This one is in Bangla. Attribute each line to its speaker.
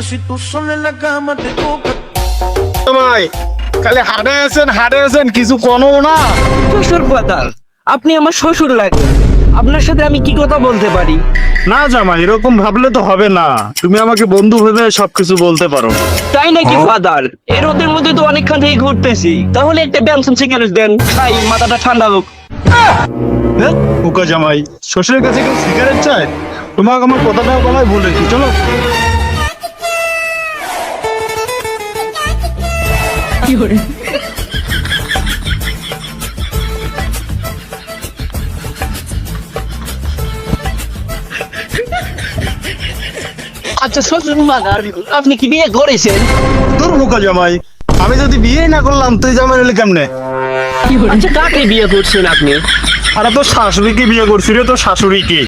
Speaker 1: si tú sola en la cama te toca.
Speaker 2: ভাই খালি হাড়ে আছেন কিছু কোনো না।
Speaker 3: শ্বশুর কথা, আপনি আমার শ্বশুর লাগে, আপনার সাথে আমি কি কথা বলতে পারি?
Speaker 2: না জামাই এরকম ভাবলে তো হবে না, তুমি আমাকে বন্ধু ভেবে সবকিছু বলতে পারো।
Speaker 3: তাই নাকি ফাদার? এর ওদের মধ্যে তো অনেকক্ষণ থেকে ঘুরতেছি, তাহলে একটা ব্যানসন সিগারেট দেন, তাই মাথাটা ঠান্ডা হোক।
Speaker 2: হুকা জামাই শ্বশুরের কাছে কেউ সিগারেট চায়? তোমাকে আমার কথাটাও বলাই ভুল রেখি, চলো।
Speaker 3: আচ্ছা শ্বশুর ফাদার, আপনি কি বিয়ে করেছেন?
Speaker 2: তোর হুকা জামাই, আমি যদি বিয়ে না করলাম তুই জামাই হলে কেমনে?
Speaker 3: আচ্ছা কাকে বিয়ে করছেন আপনি?
Speaker 2: আরে তোর শাশুড়িকে বিয়ে করছি রে, তোর শাশুড়িকে।